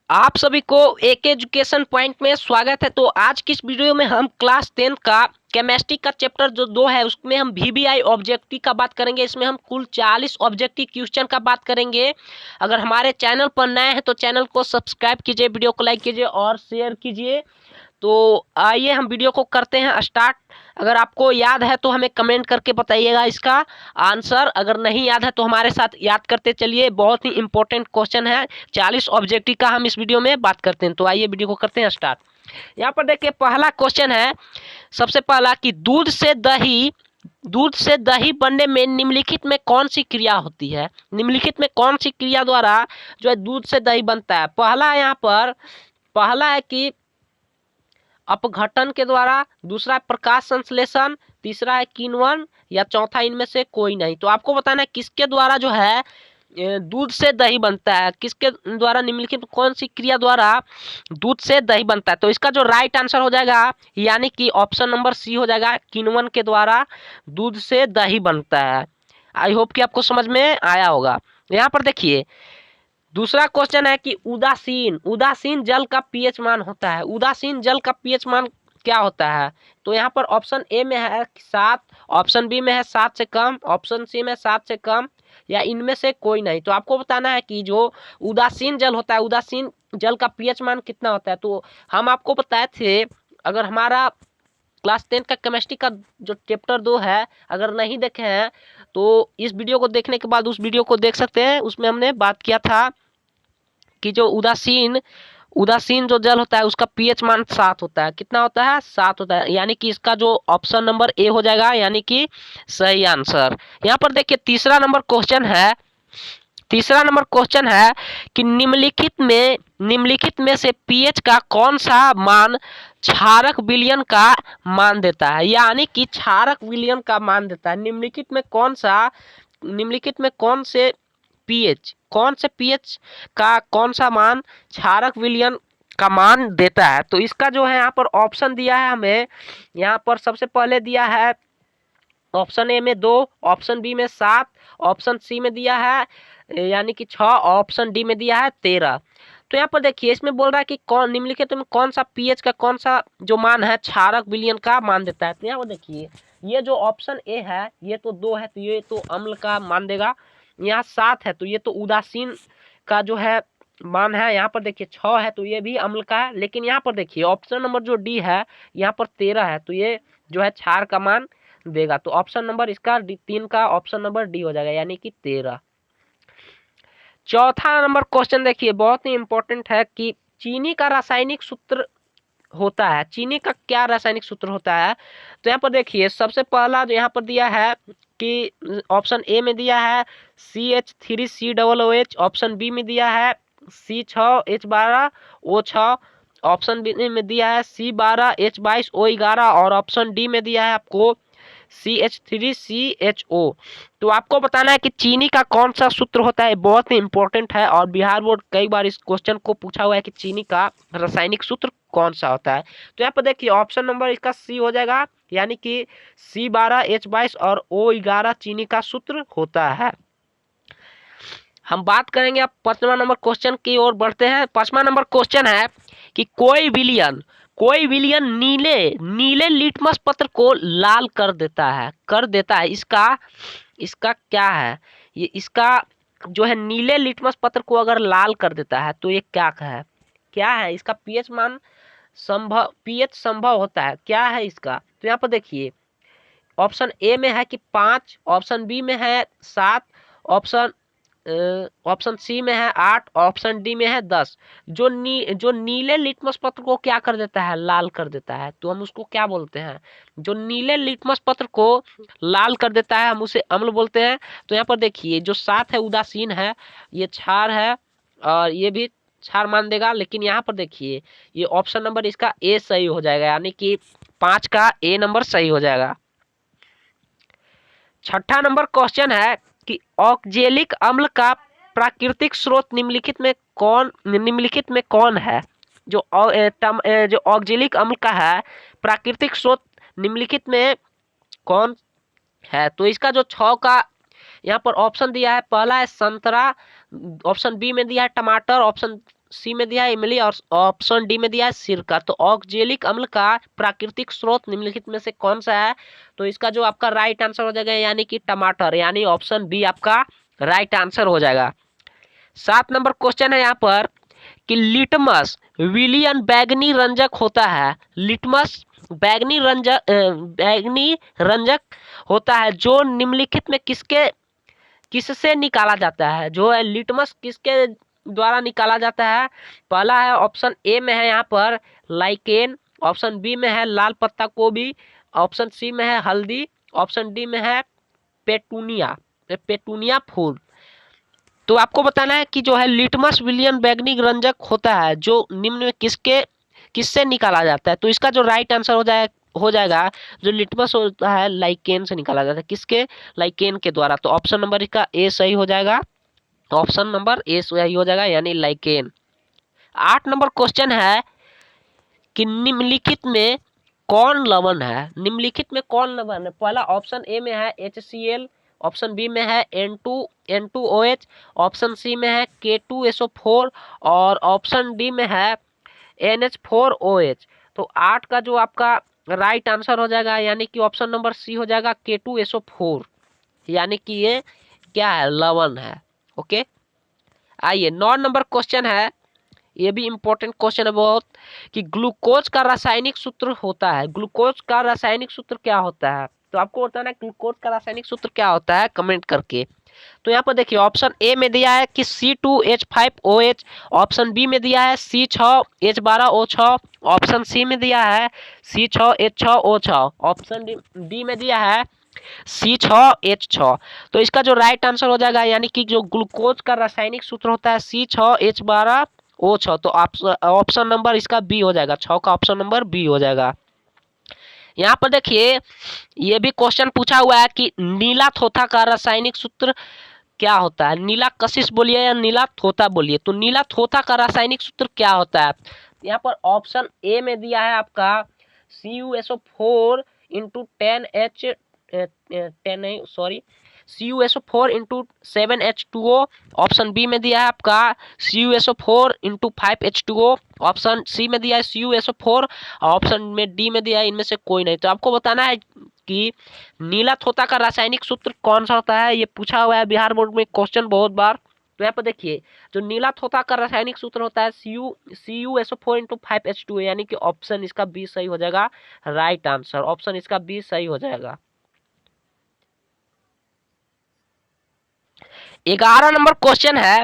आप सभी को एक एजुकेशन पॉइंट में स्वागत है। तो आज की इस वीडियो में हम क्लास 10 का केमिस्ट्री का चैप्टर जो 2 है उसमें हम वीवीआई ऑब्जेक्टिव का बात करेंगे। इसमें हम कुल 40 ऑब्जेक्टिव क्वेश्चन का बात करेंगे। अगर हमारे चैनल पर नए हैं तो चैनल को सब्सक्राइब कीजिए, वीडियो को लाइक कीजिए और शेयर कीजिए। तो आइए हम वीडियो को करते हैं स्टार्ट। अगर आपको याद है तो हमें कमेंट करके बताइएगा इसका आंसर। अगर नहीं याद है तो हमारे साथ याद करते चलिए, बहुत ही इंपॉर्टेंट क्वेश्चन है। 40 ऑब्जेक्टिव का हम इस वीडियो में बात करते हैं। तो आइए वीडियो को करते हैं स्टार्ट। यहाँ पर देखिए पहला क्वेश्चन है, सबसे पहला कि दूध से दही बनने में निम्नलिखित में कौन सी क्रिया होती है। निम्नलिखित में कौन सी क्रिया द्वारा जो है दूध से दही बनता है। पहला है कि अपघटन के द्वारा, दूसरा है प्रकाश संश्लेषण, तीसरा है किण्वन, या चौथा इनमें से कोई नहीं। तो आपको बताना है किसके द्वारा जो है दूध से दही बनता है, किसके द्वारा, निम्नलिखित कौन सी क्रिया द्वारा दूध से दही बनता है। तो इसका जो राइट आंसर हो जाएगा यानी कि ऑप्शन नंबर सी हो जाएगा, किण्वन के द्वारा दूध से दही बनता है। आई होप कि आपको समझ में आया होगा। यहाँ पर देखिए दूसरा क्वेश्चन है कि उदासीन उदासीन जल का पीएच मान होता है। उदासीन जल का पीएच मान क्या होता है। तो यहाँ पर ऑप्शन ए में है 7, ऑप्शन बी में है 7 से कम, ऑप्शन सी में 7 से कम, या इनमें से कोई नहीं। तो आपको बताना है कि जो उदासीन जल होता है, उदासीन जल का पीएच मान कितना होता है। तो हम आपको बताए थे, अगर हमारा क्लास 10 का केमिस्ट्री का जो चैप्टर 2 है अगर नहीं देखे हैं तो इस वीडियो को देखने के बाद उस वीडियो को देख सकते हैं। उसमें हमने बात किया था कि जो उदासीन उदासीन जो जल होता है उसका पीएच मान 7 होता है। कितना होता है? 7 होता है। यानी कि इसका जो ऑप्शन नंबर ए हो जाएगा यानी कि सही आंसर। यहाँ पर देखिए तीसरा नंबर क्वेश्चन है कि निम्नलिखित में से पीएच का कौन सा मान क्षारक विलयन का मान देता है। यानी कि क्षारक विलयन का मान देता है। निम्नलिखित में कौन से पीएच का कौन सा मान क्षारक विलयन का मान देता है। तो इसका जो है यहाँ पर ऑप्शन दिया है हमें। यहाँ पर सबसे पहले दिया है ऑप्शन ए में 2, ऑप्शन बी में 7, ऑप्शन सी में दिया है यानी कि 6, ऑप्शन डी में दिया है 13। तो यहाँ पर देखिए इसमें बोल रहा है कि कौन निम्नलिखित में कौन सा पीएच का कौन सा जो मान है क्षारक विलयन का मान देता है। तो यहाँ पर देखिए ये जो ऑप्शन ए है ये तो 2 है तो ये तो अम्ल का मान देगा। यहाँ 7 है तो ये तो उदासीन का जो है मान है। यहाँ पर देखिए 6 है तो ये भी अम्ल का है। लेकिन यहाँ पर देखिए ऑप्शन नंबर जो डी है यहाँ पर 13 है तो ये जो है क्षार का मान देगा। तो ऑप्शन नंबर इसका 3 का ऑप्शन नंबर डी हो जाएगा यानी कि 13। चौथा नंबर क्वेश्चन देखिए बहुत ही इंपॉर्टेंट है कि चीनी का रासायनिक सूत्र होता है। चीनी का क्या रासायनिक सूत्र होता है। तो यहाँ पर देखिए सबसे पहला जो यहाँ पर दिया है कि ऑप्शन ए में दिया है CH3COOH, ऑप्शन बी में दिया है C6H12O6, ऑप्शन बी में दिया है C12H22O11 और ऑप्शन डी में दिया है आपको CH3CHO। तो आपको बताना है कि चीनी का कौन सा सूत्र होता है। बहुत ही इंपॉर्टेंट है और बिहार बोर्ड कई बार इस क्वेश्चन को पूछा हुआ है कि चीनी का रासायनिक सूत्र कौन सा होता है। तो यहाँ पर देखिए ऑप्शन नंबर इसका सी हो जाएगा यानी कि C12H22 और O11 चीनी का सूत्र होता है। हम बात करेंगे अब 5वां नंबर क्वेश्चन की ओर बढ़ते हैं। 5वां नंबर क्वेश्चन है कि कोई विलियन नीले नीले लिटमस पत्र को लाल कर देता है। इसका क्या है। ये इसका जो है नीले लिटमस पत्र को अगर लाल कर देता है तो ये क्या है इसका पीएच संभव होता है क्या है इसका। तो यहाँ पर देखिए ऑप्शन ए में है कि 5, ऑप्शन बी में है 7, ऑप्शन सी में है 8, ऑप्शन डी में है 10। जो नीले लिटमस पत्र को क्या कर देता है, लाल कर देता है, तो हम उसको क्या बोलते हैं। जो नीले लिटमस पत्र को लाल कर देता है हम उसे अम्ल बोलते हैं। तो यहाँ पर देखिए जो 7 है उदासीन है, ये क्षार है और ये भी क्षार मान देगा। लेकिन यहाँ पर देखिए ये ऑप्शन नंबर इसका ए सही हो जाएगा यानी कि 5 का ए नंबर सही हो जाएगा। छठा नंबर क्वेश्चन है कि ऑक्जेलिक अम्ल का प्राकृतिक स्रोत निम्नलिखित में कौन है। जो ऑक्जेलिक अम्ल का है प्राकृतिक स्रोत निम्नलिखित में कौन है। तो इसका जो 6 का यहाँ पर ऑप्शन दिया है, पहला है संतरा, ऑप्शन बी में दिया है टमाटर, ऑप्शन सी में दिया है इमली और ऑप्शन डी में दिया है सिरका। तो ऑक्जेलिक अम्ल का प्राकृतिक स्रोत निम्नलिखित में से कौन सा है? तो इसका जो आपका राइट आंसर हो जाएगा यानी कि टमाटर, यानी ऑप्शन बी आपका राइट आंसर हो जाएगा। 7 नंबर क्वेश्चन है यहाँ पर कि लिटमस विलियन बैगनी रंजक होता है। लिटमस बैगनी रंजक होता है जो निम्नलिखित में किससे निकाला जाता है? जो है लिटमस किसके द्वारा निकाला जाता है? पहला है ऑप्शन ए में है यहाँ पर लाइकेन, ऑप्शन बी में है लाल पत्ता गोभी, ऑप्शन सी में है हल्दी, ऑप्शन डी में है पेटूनिया फूल। तो आपको बताना है कि जो है लिटमस विलियन बैगनी रंजक होता है जो निम्न में किससे निकाला जाता है? तो इसका जो राइट आंसर हो जाएगा जो लिटमस होता है लाइकेन से निकाला जाता है। किसके? लाइकेन के द्वारा। तो ऑप्शन नंबर इसका ए सही हो जाएगा, ऑप्शन नंबर ए सही हो जाएगा यानी लाइकेन। 8 नंबर क्वेश्चन है कि निम्नलिखित में कौन लवण है? निम्नलिखित में कौन लवण है? पहला ऑप्शन ए में है HCl, ऑप्शन बी में है N2OH, ऑप्शन सी में है K2SO4 और ऑप्शन डी में है NH4OH। तो 8 का जो आपका राइट आंसर हो जाएगा यानी कि ऑप्शन नंबर सी हो जाएगा K2SO4, यानी कि ये क्या है? लवण है। ओके, आइए 9 नंबर क्वेश्चन है, ये भी इंपॉर्टेंट क्वेश्चन है बहुत, कि ग्लूकोज का रासायनिक सूत्र होता है। ग्लूकोज का रासायनिक सूत्र क्या होता है? तो आपको बताना है ग्लूकोज का रासायनिक सूत्र क्या होता है, कमेंट करके। तो यहाँ पर देखिए ऑप्शन ए में दिया है कि C2H5OH, ऑप्शन बी में दिया है C6H12O6, ऑप्शन सी में दिया है C6H6O6, ऑप्शन डी में दिया है C6H6। तो इसका जो राइट आंसर हो जाएगा यानी कि जो ग्लूकोज का रासायनिक सूत्र होता है C6H12O6। तो ऑप्शन नंबर इसका बी हो जाएगा, 6 का ऑप्शन नंबर बी हो जाएगा। यहाँ पर देखिए ये भी क्वेश्चन पूछा हुआ है कि नीला थोथा का रासायनिक सूत्र क्या होता है? नीला कशिश बोलिए या नीला थोथा बोलिए। तो नीला थोथा का रासायनिक सूत्र क्या होता है? यहाँ पर ऑप्शन ए में दिया है आपका CuSO4 into 7H2O, option B में दिया है आपका CuSO4 into 5H2O, option C में दिया है CuSO4, ऑप्शन में डी में दिया है इनमें से कोई नहीं। तो आपको बताना है कि नीला थोथा का रासायनिक सूत्र कौन सा होता है। ये पूछा हुआ है बिहार बोर्ड में क्वेश्चन बहुत बार। तो यहाँ पर देखिए जो नीला थोथा का रासायनिक सूत्र होता है CuSO4 इंटू 5H2O, यानी कि ऑप्शन इसका बी सही हो जाएगा राइट आंसर, ऑप्शन इसका बी सही हो जाएगा। 11 नंबर क्वेश्चन है,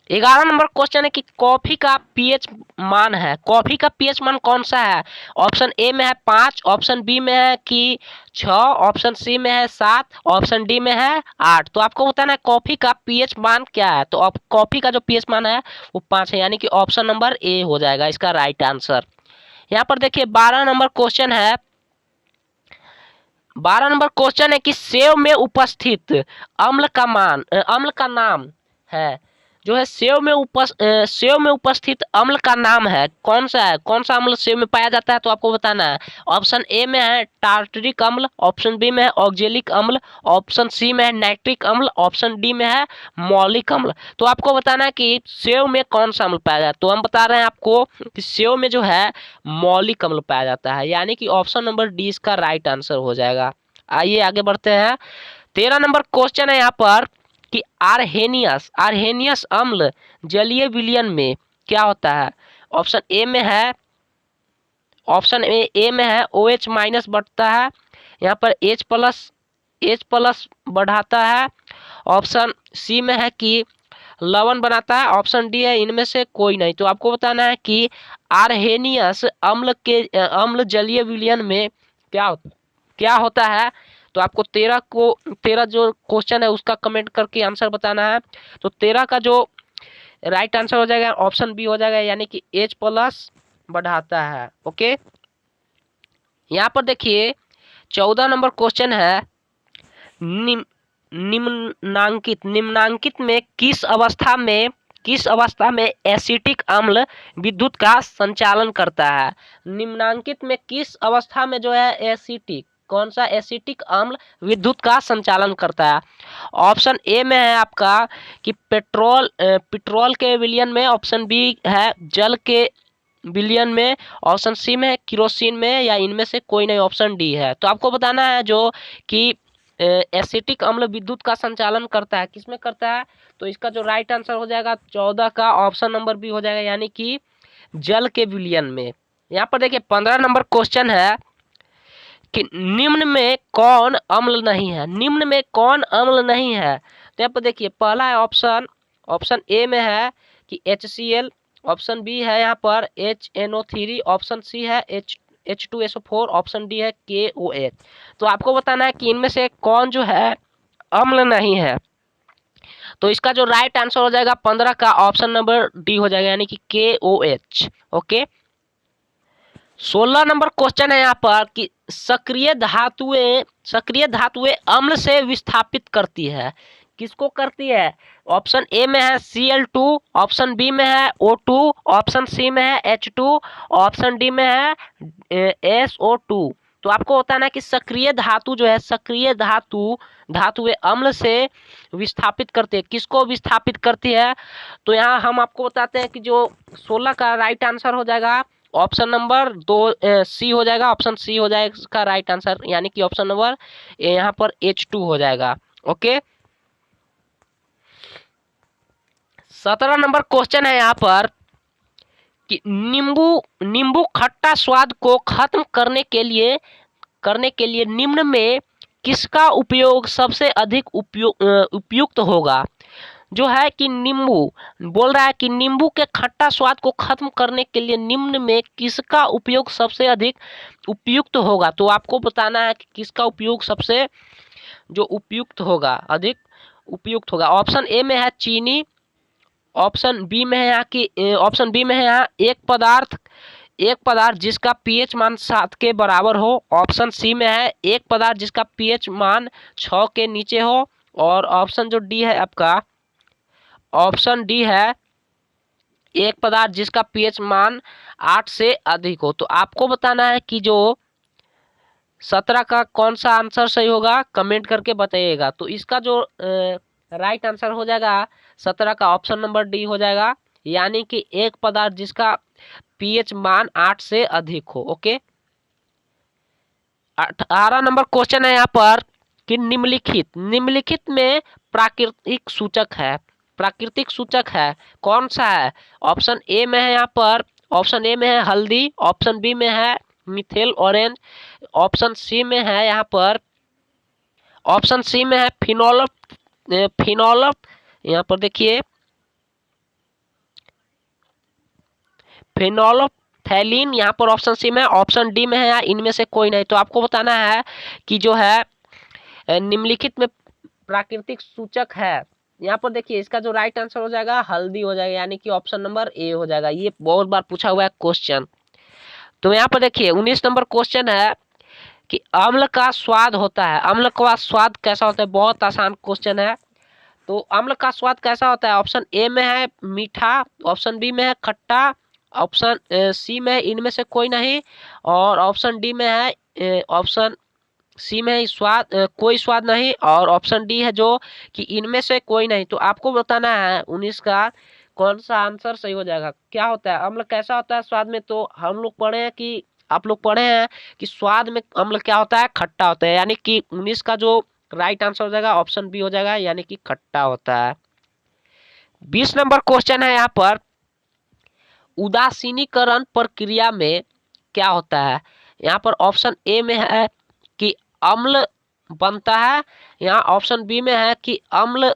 11 नंबर क्वेश्चन है कि कॉफी का पीएच मान है। कॉफी का पीएच मान कौन सा है? ऑप्शन ए में है 5, ऑप्शन बी में है कि 6, ऑप्शन सी में है 7, ऑप्शन डी में है 8। तो आपको बताना है कॉफी का पीएच मान क्या है। तो अब कॉफी का जो पीएच मान है वो 5 है, यानी कि ऑप्शन नंबर ए हो जाएगा इसका राइट आंसर। यहाँ पर देखिए 12 नंबर क्वेश्चन है, 12 नंबर क्वेश्चन है कि सेव में उपस्थित अम्ल का नाम है। जो है सेव में उपस्थित अम्ल का नाम है कौन सा है? कौन सा अम्ल सेव में पाया जाता है? तो आपको बताना है ऑप्शन ए में है टार्टरिक अम्ल, ऑप्शन बी में है ऑक्जेलिक अम्ल, ऑप्शन सी में है नाइट्रिक अम्ल, ऑप्शन डी में है मौलिक अम्ल। तो आपको बताना है कि सेव में कौन सा अम्ल पाया जाता है। तो हम बता रहे हैं आपको कि सेव में जो है मौलिक अम्ल पाया जाता है, यानी कि ऑप्शन नंबर डी इसका राइट आंसर हो जाएगा। आइए आगे बढ़ते हैं। 13 नंबर क्वेश्चन है यहाँ पर कि आर्हेनियस अम्ल जलीय विलयन में क्या होता है? ऑप्शन ए में है OH माइनस बढ़ता है, यहाँ पर H प्लस बढ़ाता है, ऑप्शन सी में है कि लवण बनाता है, ऑप्शन डी है इनमें से कोई नहीं। तो आपको बताना है कि आर्हेनियस अम्ल जलीय विलयन में क्या होता है। तो आपको 13 जो क्वेश्चन है उसका कमेंट करके आंसर बताना है। तो 13 का जो राइट आंसर हो जाएगा ऑप्शन बी हो जाएगा, यानी कि H प्लस बढ़ाता है। ओके, यहाँ पर देखिए 14 नंबर क्वेश्चन है, निम्नांकित में किस अवस्था में एसिटिक अम्ल विद्युत का संचालन करता है? निम्नांकित में किस अवस्था में जो है कौन सा एसिटिक अम्ल विद्युत का संचालन करता है? ऑप्शन ए में है आपका कि पेट्रोल के विलयन में, ऑप्शन बी है जल के विलयन में, ऑप्शन सी में है किरोसिन में, या इनमें से कोई नहीं, ऑप्शन डी है। तो आपको बताना है जो कि एसिटिक अम्ल विद्युत का संचालन करता है, किसमें करता है? तो इसका जो राइट आंसर हो जाएगा 14 का ऑप्शन नंबर बी हो जाएगा, यानी कि जल के विलयन में। यहाँ पर देखिए 15 नंबर क्वेश्चन है कि निम्न में कौन अम्ल नहीं है? निम्न में कौन अम्ल नहीं है? तो यहाँ पर देखिए पहला है ऑप्शन ए में है कि HCl, ऑप्शन बी है यहाँ पर HNO3, ऑप्शन सी है H2SO4, ऑप्शन डी है KOH। तो आपको बताना है कि इनमें से कौन जो है अम्ल नहीं है। तो इसका जो राइट आंसर हो जाएगा 15 का ऑप्शन नंबर डी हो जाएगा, यानी कि KOH। ओके, 16 नंबर क्वेश्चन है यहाँ पर कि सक्रिय धातुएं अम्ल से विस्थापित करती है, किसको करती है? ऑप्शन ए में है Cl2, ऑप्शन बी में है O2, ऑप्शन सी में है H2, ऑप्शन डी में है SO2। तो आपको बताना है कि सक्रिय धातु जो है, सक्रिय धातुएं अम्ल से विस्थापित करती है, किसको विस्थापित करती है? तो यहाँ हम आपको बताते हैं कि जो 16 का राइट आंसर हो जाएगा ऑप्शन नंबर 2 सी हो जाएगा, ऑप्शन सी हो जाएगा इसका राइट आंसर, यानी कि ऑप्शन नंबर यहाँ पर H2 हो जाएगा। ओके, 17 नंबर क्वेश्चन है यहाँ पर कि नींबू खट्टा स्वाद को खत्म करने के लिए निम्न में किसका उपयोग सबसे अधिक उपयुक्त होगा? जो है कि नींबू बोल रहा है कि नींबू के खट्टा स्वाद को खत्म करने के लिए निम्न में किसका उपयोग सबसे अधिक उपयुक्त होगा? तो आपको बताना है कि किसका उपयोग सबसे जो उपयुक्त होगा, अधिक उपयुक्त होगा। ऑप्शन ए में है चीनी, ऑप्शन बी में है यहाँ एक पदार्थ जिसका पीएच मान 7 के बराबर हो, ऑप्शन सी में है एक पदार्थ जिसका पीएच मान 6 के नीचे हो, और ऑप्शन जो डी है आपका, ऑप्शन डी है एक पदार्थ जिसका पीएच मान 8 से अधिक हो। तो आपको बताना है कि जो 17 का कौन सा आंसर सही होगा, कमेंट करके बताइएगा। तो इसका जो राइट आंसर हो जाएगा 17 का ऑप्शन नंबर डी हो जाएगा, यानी कि एक पदार्थ जिसका पीएच मान 8 से अधिक हो। ओके, 18 नंबर क्वेश्चन है यहाँ पर कि निम्नलिखित में प्राकृतिक सूचक है कौन सा है? ऑप्शन ए में है यहाँ पर, ऑप्शन ए में है हल्दी, ऑप्शन बी में है मिथेल ऑरेंज, ऑप्शन सी में है यहाँ पर, ऑप्शन सी में है फिनोल, यहाँ पर देखिए फिनोल्फथैलीन, यहाँ पर ऑप्शन सी में, ऑप्शन डी में है, या इनमें से कोई नहीं। तो आपको बताना है कि जो है निम्नलिखित में प्राकृतिक सूचक है, यहाँ पर देखिए इसका जो राइट आंसर हो जाएगा हल्दी हो जाएगा, यानी कि ऑप्शन नंबर ए हो जाएगा। ये बहुत बार पूछा हुआ है क्वेश्चन। तो यहाँ पर देखिए 19 नंबर क्वेश्चन है कि अम्ल का स्वाद होता है, अम्ल का स्वाद कैसा होता है? बहुत आसान क्वेश्चन है। तो अम्ल का स्वाद कैसा होता है? ऑप्शन ए में है मीठा, ऑप्शन बी में है खट्टा, ऑप्शन सी में इनमें से कोई नहीं, और ऑप्शन डी में है ऑप्शन सी में कोई स्वाद नहीं, और ऑप्शन डी है जो कि इनमें से कोई नहीं। तो आपको बताना है 19 का कौन सा आंसर सही हो जाएगा। क्या होता है अम्ल, कैसा होता है स्वाद में? तो हम लोग पढ़े हैं कि आप लोग पढ़े हैं कि स्वाद में अम्ल क्या होता है? खट्टा होता है, यानी कि 19 का जो राइट आंसर हो जाएगा ऑप्शन बी हो जाएगा, यानी कि खट्टा होता है। 20 नंबर क्वेश्चन है यहाँ पर, उदासीनीकरण प्रक्रिया में क्या होता है? यहाँ पर ऑप्शन ए में है कि अम्ल बनता है, यहाँ ऑप्शन बी में है कि अम्ल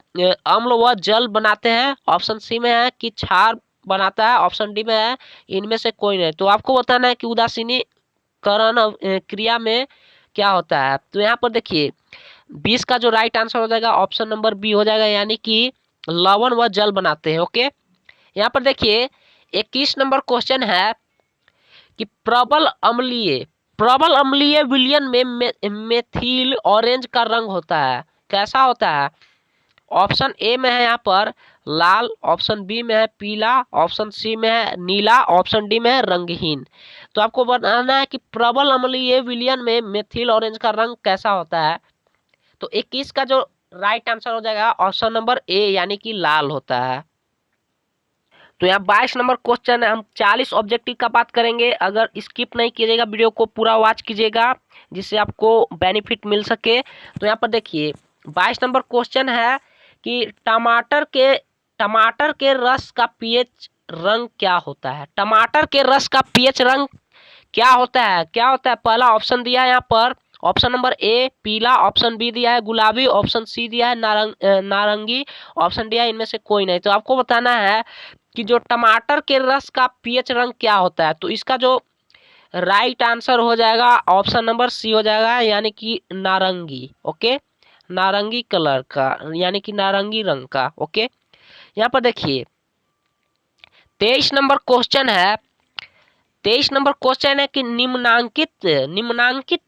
व जल बनाते हैं, ऑप्शन सी में है कि क्षार बनाता है, ऑप्शन डी में है इनमें से कोई नहीं। तो आपको बताना है कि उदासीनीकरण क्रिया में क्या होता है। तो यहाँ पर देखिए 20 का जो राइट आंसर हो जाएगा ऑप्शन नंबर बी हो जाएगा, यानी कि लवण व जल बनाते हैं। ओके, यहाँ पर देखिए 21 नंबर क्वेश्चन है कि प्रबल अम्लीय विलयन में मेथिल ऑरेंज का रंग होता है, कैसा होता है? ऑप्शन ए में है यहाँ पर लाल, ऑप्शन बी में है पीला, ऑप्शन सी में है नीला, ऑप्शन डी में है रंगहीन। तो आपको बताना है कि प्रबल अम्लीय विलयन में मेथिल ऑरेंज का रंग कैसा होता है। तो 21 का जो राइट आंसर हो जाएगा ऑप्शन नंबर ए यानी कि लाल होता है। तो यहाँ 22 नंबर क्वेश्चन है, हम 40 ऑब्जेक्टिव का बात करेंगे। अगर स्किप नहीं कीजिएगा, वीडियो को पूरा वॉच कीजिएगा जिससे आपको बेनिफिट मिल सके। तो यहाँ पर देखिए 22 नंबर क्वेश्चन है कि टमाटर के रस का पीएच रंग क्या होता है। टमाटर के रस का पीएच रंग क्या होता है पहला ऑप्शन दिया है यहाँ पर, ऑप्शन नंबर ए पीला, ऑप्शन बी दिया है गुलाबी, ऑप्शन सी दिया है नारंगी, ऑप्शन डी है इनमें से कोई नहीं। तो आपको बताना है कि जो टमाटर के रस का पीएच रंग क्या होता है। तो इसका जो राइट आंसर हो जाएगा ऑप्शन नंबर सी हो जाएगा यानी कि नारंगी। ओके, नारंगी कलर का यानी कि नारंगी रंग का। ओके, यहाँ पर देखिए 23 नंबर क्वेश्चन है। 23 नंबर क्वेश्चन है कि निम्नांकित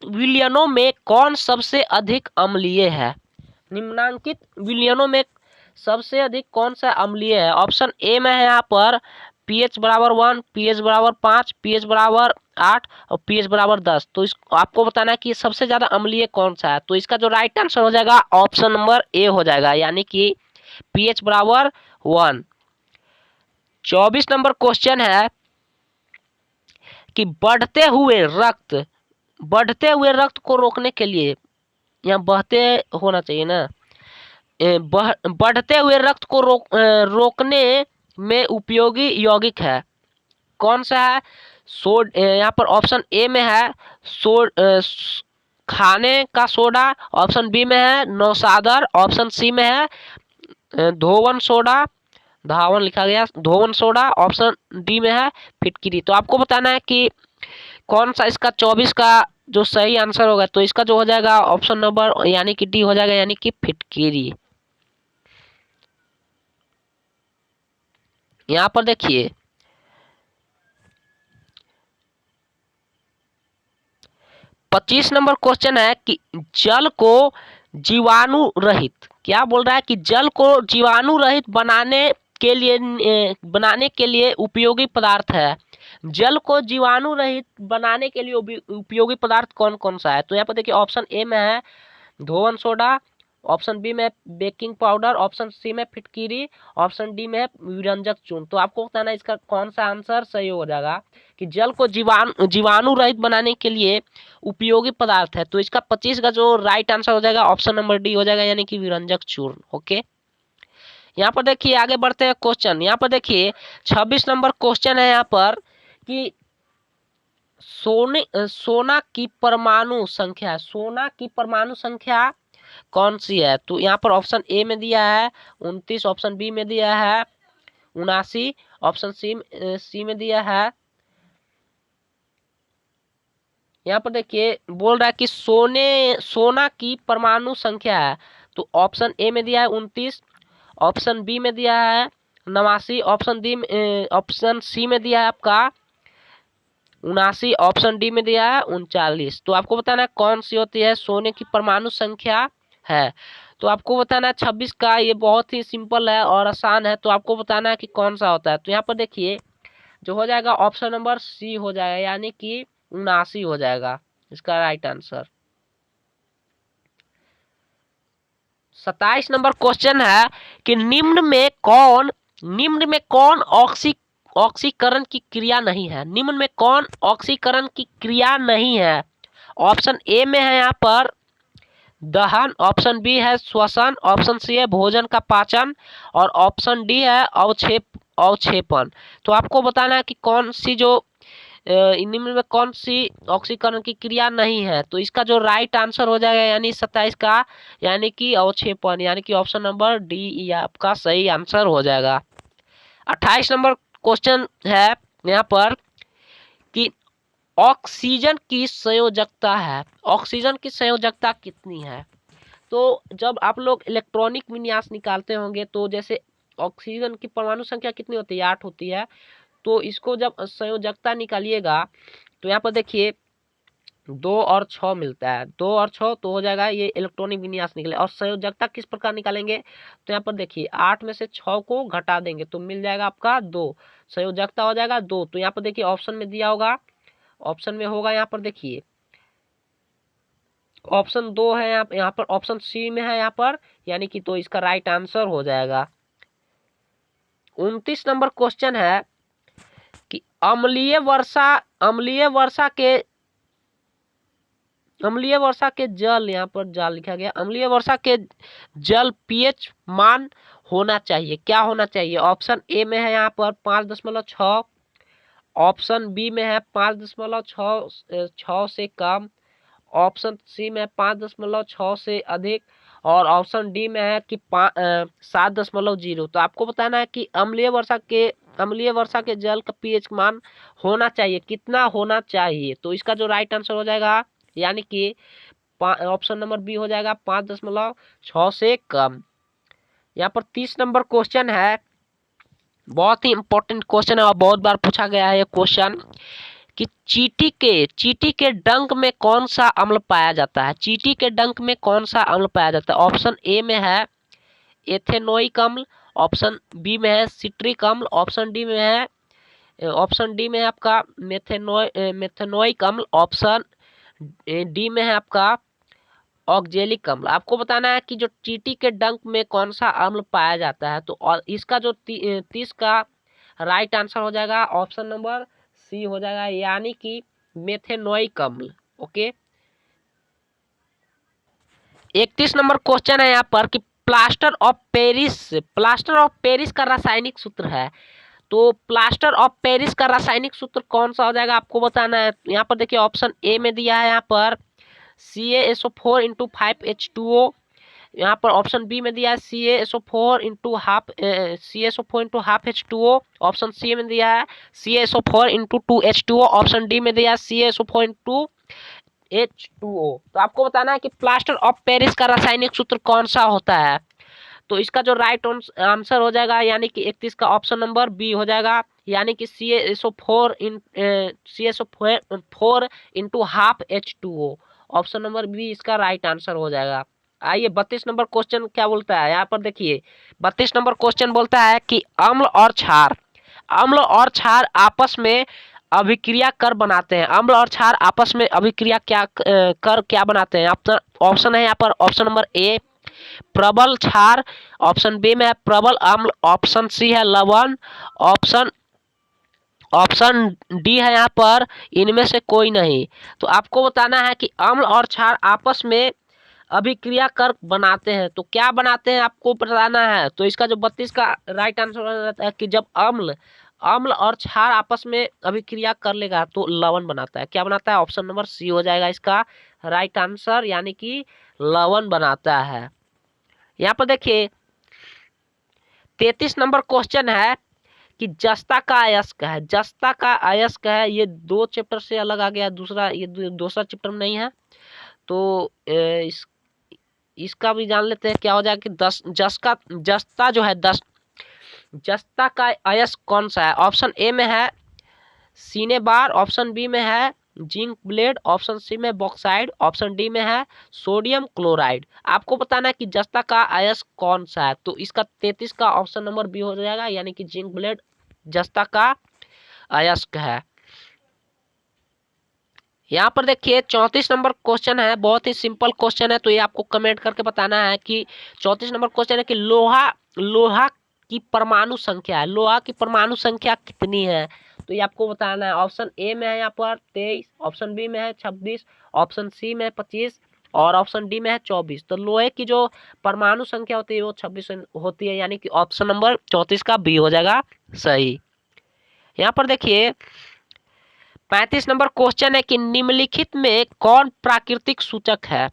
विलयनों में कौन सबसे अधिक अम्लीय है। निम्नांकित विलयनों में सबसे अधिक कौन सा अम्लीय है। ऑप्शन ए में है यहाँ पर pH बराबर 1, pH बराबर 5, pH बराबर 8 और pH बराबर 10। तो इस आपको बताना है कि सबसे ज्यादा अम्लीय कौन सा है। तो इसका जो राइट आंसर हो जाएगा ऑप्शन नंबर ए हो जाएगा यानी कि pH बराबर 1। 24 नंबर क्वेश्चन है कि बढ़ते हुए रक्त को रोकने के लिए, यहाँ बहते होना चाहिए ना, बढ़ते हुए रक्त को रोकने में उपयोगी यौगिक है कौन सा है। यहाँ पर ऑप्शन ए में है खाने का सोडा, ऑप्शन बी में है नौसादर, ऑप्शन सी में है धोवन सोडा, धावन लिखा गया धोवन सोडा, ऑप्शन डी में है फिटकिरी। तो आपको बताना है कि कौन सा इसका 24 का जो सही आंसर होगा। तो इसका जो हो जाएगा ऑप्शन नंबर यानी कि डी हो जाएगा यानी कि फिटकिरी। यहाँ पर देखिए 25 नंबर क्वेश्चन है कि जल को जीवाणु रहित, क्या बोल रहा है कि जल को जीवाणु रहित बनाने के लिए उपयोगी पदार्थ है। जल को जीवाणु रहित बनाने के लिए उपयोगी पदार्थ कौन कौन सा है। तो यहाँ पर देखिए ऑप्शन ए में है धोवन सोडा, ऑप्शन बी में बेकिंग पाउडर, ऑप्शन सी में फिटकिरी, ऑप्शन डी में विरंजक चूर्ण। तो आपको बताना है इसका कौन सा आंसर सही हो जाएगा कि जल को जीवाणु रहित बनाने के लिए उपयोगी पदार्थ है। तो इसका 25 का जो राइट आंसर हो जाएगा ऑप्शन नंबर डी हो जाएगा यानी कि विरंजक चूर्ण। ओके, यहाँ पर देखिए आगे बढ़ते हैं क्वेश्चन। यहाँ पर देखिए 26 नंबर क्वेश्चन है यहाँ पर कि सोना की परमाणु संख्या कौन सी है। तो यहाँ पर ऑप्शन ए में दिया है 29, ऑप्शन बी में दिया है 79, ऑप्शन सी में दिया है, यहाँ पर देखिए बोल रहा है कि सोना की परमाणु संख्या है। तो ऑप्शन ए में दिया है 29, ऑप्शन बी में दिया है 89, ऑप्शन सी में दिया है आपका 79, ऑप्शन डी में दिया है 39। तो आपको बताना है कौन सी होती है सोने की परमाणु संख्या है। तो आपको बताना है 26 का, ये बहुत ही सिंपल है और आसान है। तो आपको बताना है कि कौन सा होता है। तो यहाँ पर देखिए जो हो जाएगा ऑप्शन नंबर सी हो जाएगा यानी कि 79 हो जाएगा इसका राइट आंसर। 27 नंबर क्वेश्चन है कि निम्न में कौन ऑक्सीकरण की क्रिया नहीं है। निम्न में कौन ऑक्सीकरण की क्रिया नहीं है। ऑप्शन ए में है यहाँ पर दहन, ऑप्शन बी है श्वसन, ऑप्शन सी है भोजन का पाचन और ऑप्शन डी है अवक्षेपण। तो आपको बताना है कि कौन सी जो निम्न में कौन सी ऑक्सीकरण की क्रिया नहीं है। तो इसका जो राइट आंसर हो जाएगा यानी 27 का यानी कि अवक्षेपण यानी कि ऑप्शन नंबर डी आपका सही आंसर हो जाएगा। 28 नंबर क्वेश्चन है यहाँ पर कि ऑक्सीजन की संयोजकता कितनी है। तो जब आप लोग इलेक्ट्रॉनिक विन्यास निकालते होंगे तो जैसे ऑक्सीजन की परमाणु संख्या कितनी होती है 8 होती है। तो इसको जब संयोजकता निकालिएगा तो यहाँ पर देखिए 2 और 6 मिलता है, 2 और 6 तो हो जाएगा ये इलेक्ट्रॉनिक विन्यास निकले। और संयोजकता किस प्रकार निकालेंगे, तो यहाँ पर देखिए 8 में से 6 को घटा देंगे तो मिल जाएगा आपका 2, संयोजकता हो जाएगा 2। तो यहाँ पर देखिए ऑप्शन में दिया होगा, ऑप्शन में होगा यहाँ पर देखिए ऑप्शन 2 है, यहाँ पर ऑप्शन सी में है यहाँ पर, यानी कि तो इसका राइट आंसर हो जाएगा। 29 नंबर क्वेश्चन है कि अम्लीय वर्षा, अम्लीय वर्षा के, अम्लीय वर्षा के जल, यहाँ पर जल लिखा गया, अम्लीय वर्षा के जल पीएच मान होना चाहिए, क्या होना चाहिए। ऑप्शन ए में है यहाँ पर 5.6, ऑप्शन बी में है 5.6 से कम, ऑप्शन सी में 5.6 से अधिक, और ऑप्शन डी में है कि 7.0। तो आपको बताना है कि अम्लीय वर्षा के जल का पीएच मान होना चाहिए, कितना होना चाहिए। तो इसका जो राइट आंसर हो जाएगा यानी कि ऑप्शन नंबर बी हो जाएगा 5.6 से कम। यहाँ पर 30 नंबर क्वेश्चन है, बहुत ही इंपॉर्टेंट क्वेश्चन है और बहुत बार पूछा गया है ये क्वेश्चन कि चींटी के डंक में कौन सा अम्ल पाया जाता है, चींटी के डंक में कौन सा अम्ल पाया जाता है। ऑप्शन ए में है एथेनोइक अम्ल, ऑप्शन बी में है सिट्रिक अम्ल, ऑप्शन डी में है आपका मेथेनोइक अम्ल, ऑप्शन डी में है आपका ऑक्जेलिक अम्ल। आपको बताना है कि जो चींटी के डंक में कौन सा अम्ल पाया जाता है। तो और इसका जो 30 का राइट आंसर हो जाएगा ऑप्शन नंबर सी हो जाएगा, यानी कि मेथेनोइक अम्ल। ओके, 31 नंबर क्वेश्चन है यहाँ पर कि प्लास्टर ऑफ पेरिस का रासायनिक सूत्र है। तो प्लास्टर ऑफ पेरिस का रासायनिक सूत्र कौन सा हो जाएगा आपको बताना है। यहाँ पर देखिए ऑप्शन ए में दिया है यहाँ पर CaSO4 इंटू 5H2O, यहाँ पर ऑप्शन बी में दिया है CaSO4 into half H2O, option C में दिया है CaSO4 into 2H2O, option D में दिया है CaSO4 इंटू H2O। तो आपको बताना है कि प्लास्टर ऑफ पेरिस का रासायनिक सूत्र कौन सा होता है। तो इसका जो राइट आंसर हो जाएगा यानी कि 31 का ऑप्शन नंबर बी हो जाएगा, यानी कि CaSO4 into half H2O, option number B इसका राइट आंसर हो जाएगा। आइए 32 नंबर क्वेश्चन क्या बोलता है, यहाँ पर देखिए 32 नंबर क्वेश्चन बोलता है कि अम्ल और क्षार आपस में अभिक्रिया कर बनाते हैं, अम्ल और क्षार आपस में अभिक्रिया क्या बनाते हैं। ऑप्शन है यहाँ पर ऑप्शन नंबर ए प्रबल क्षार, ऑप्शन बी में है प्रबल अम्ल, ऑप्शन सी है लवण, ऑप्शन डी है यहाँ पर इनमें से कोई नहीं। तो आपको बताना है कि अम्ल और क्षार आपस में अभिक्रिया कर बनाते हैं, तो क्या बनाते हैं आपको बताना है। तो इसका जो 32 का राइट आंसर रहता है कि जब अम्ल और क्षार आपस में अभिक्रिया कर लेगा तो लवण बनाता है, क्या बनाता है, ऑप्शन नंबर सी हो जाएगा इसका राइट आंसर, यानी कि लवण बनाता है। यहाँ पर देखिए 33 नंबर क्वेश्चन है कि जस्ता का अयस्क है, जस्ता का अयस्क है, ये 2 चैप्टर से अलग आ गया, दूसरा ये दूसरा चैप्टर में नहीं है। तो इसका भी जान लेते हैं क्या हो जाएगा कि जस्ता का अयस्क कौन सा है। ऑप्शन ए में है सिनेबार, ऑप्शन बी में है जिंक ब्लेड, ऑप्शन सी में बॉक्साइड, ऑप्शन डी में है सोडियम क्लोराइड। आपको बताना है कि जस्ता का अयस्क कौन सा है। तो इसका 33 का ऑप्शन नंबर बी हो जाएगा, यानी कि जिंक ब्लेड जस्ता का अयस्क है। यहाँ पर देखिए 34 नंबर क्वेश्चन है, बहुत ही सिंपल क्वेश्चन है, तो ये आपको कमेंट करके बताना है कि 34 नंबर क्वेश्चन है कि लोहा की परमाणु संख्या है, लोहा की परमाणु संख्या कितनी है। तो ये आपको बताना है। ऑप्शन ए में है यहाँ पर 23, ऑप्शन बी में है 26, ऑप्शन सी में है 25 और ऑप्शन डी में है 24। तो लोहे की जो परमाणु संख्या होती है वो 26 होती है, यानी कि ऑप्शन नंबर 34 का बी हो जाएगा सही। यहाँ पर देखिए 35 नंबर क्वेश्चन है कि निम्नलिखित में कौन प्राकृतिक सूचक है।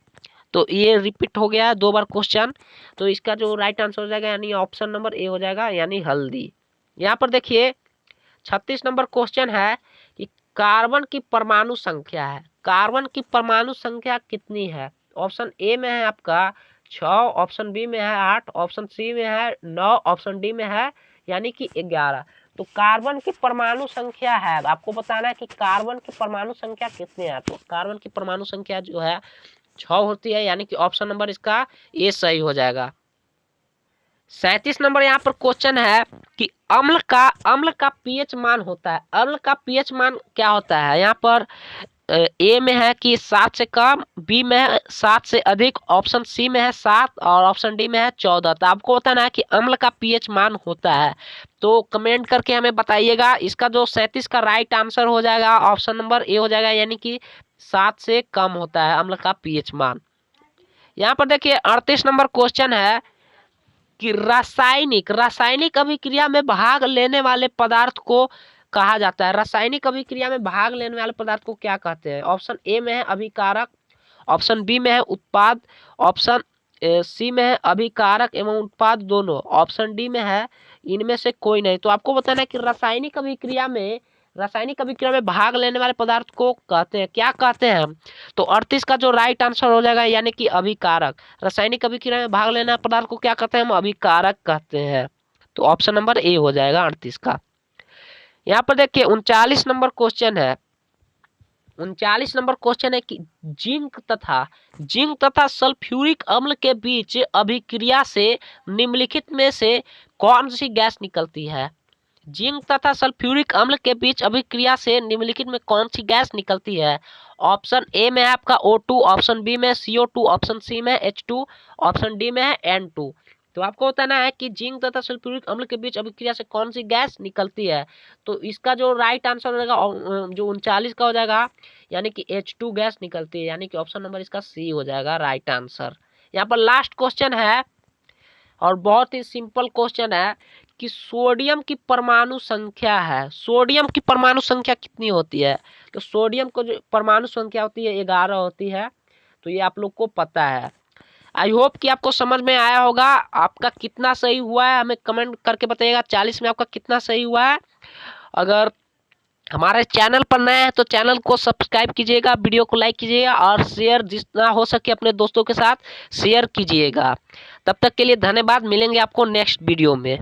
तो ये रिपीट हो गया है 2 बार क्वेश्चन, तो इसका जो राइट आंसर हो जाएगा यानी ऑप्शन नंबर ए हो जाएगा, यानी हल्दी। यहाँ पर देखिए 36 नंबर क्वेश्चन है कि कार्बन की परमाणु संख्या है, कार्बन की परमाणु संख्या कितनी है। ऑप्शन ए में है आपका 6, ऑप्शन बी में है 8, ऑप्शन सी में है 9, ऑप्शन डी में है यानी कि 11। तो कार्बन की परमाणु संख्या है, आपको बताना है कि कार्बन की परमाणु संख्या कितनी है। तो कार्बन की परमाणु संख्या जो है 6 होती है, यानी कि ऑप्शन नंबर इसका ए सही हो जाएगा। 37 नंबर यहाँ पर क्वेश्चन है कि अम्ल का पीएच मान होता है। अम्ल का पीएच मान क्या होता है? यहाँ पर ए में है कि 7 से कम, बी में है 7 से अधिक, ऑप्शन सी में है 7 और ऑप्शन डी में है 14। तो आपको बताना है कि अम्ल का पीएच मान होता है। तो कमेंट करके हमें बताइएगा। इसका जो 37 का राइट आंसर हो जाएगा ऑप्शन नंबर ए हो जाएगा, यानी कि 7 से कम होता है अम्ल का पीएच मान। यहाँ पर देखिए 38 नंबर क्वेश्चन है कि रासायनिक अभिक्रिया में भाग लेने वाले पदार्थ को कहा जाता है। रासायनिक अभिक्रिया में भाग लेने वाले पदार्थ को क्या कहते हैं? ऑप्शन ए में है अभिकारक, ऑप्शन बी में है उत्पाद, ऑप्शन सी में है अभिकारक एवं उत्पाद दोनों, ऑप्शन डी में है इनमें से कोई नहीं। तो आपको बताना है कि रासायनिक अभिक्रिया में भाग लेने वाले पदार्थ को कहते हैं, क्या कहते हैं हम? तो 38 का जो राइट आंसर हो जाएगा यानी कि अभिकारक। रासायनिक अभिक्रिया में भाग लेने वाले पदार्थ को क्या कहते हैं? हम अभिकारक कहते हैं। तो ऑप्शन नंबर ए हो जाएगा 38 का। यहाँ पर देखिए 39 नंबर क्वेश्चन है। 39 नंबर क्वेश्चन है कि जिंक तथा सल्फ्यूरिक अम्ल के बीच अभिक्रिया से निम्नलिखित में से कौन सी गैस निकलती है? जिंक तथा सल्फ्यूरिक अम्ल के बीच अभिक्रिया से निम्नलिखित में कौन सी गैस निकलती है? ऑप्शन ए में है आपका O2, ऑप्शन बी में CO2, ऑप्शन सी में H2, ऑप्शन डी में है N2। तो आपको बताना है कि जिंक तथा सल्फ्यूरिक अम्ल के बीच अभिक्रिया से कौन सी गैस निकलती है। तो इसका जो राइट आंसर हो जाएगा जो 39 का हो जाएगा, यानी कि H2 गैस निकलती है, यानी कि ऑप्शन नंबर इसका सी हो जाएगा राइट आंसर। यहाँ पर लास्ट क्वेश्चन है और बहुत ही सिंपल क्वेश्चन है कि सोडियम की परमाणु संख्या है, सोडियम की परमाणु संख्या कितनी होती है? तो सोडियम को जो परमाणु संख्या होती है 11 होती है। तो ये आप लोग को पता है। आई होप कि आपको समझ में आया होगा। आपका कितना सही हुआ है हमें कमेंट करके बताइएगा। 40 में आपका कितना सही हुआ है। अगर हमारे चैनल पर नए हैं तो चैनल को सब्सक्राइब कीजिएगा, वीडियो को लाइक कीजिएगा और शेयर जितना हो सके अपने दोस्तों के साथ शेयर कीजिएगा। तब तक के लिए धन्यवाद। मिलेंगे आपको नेक्स्ट वीडियो में।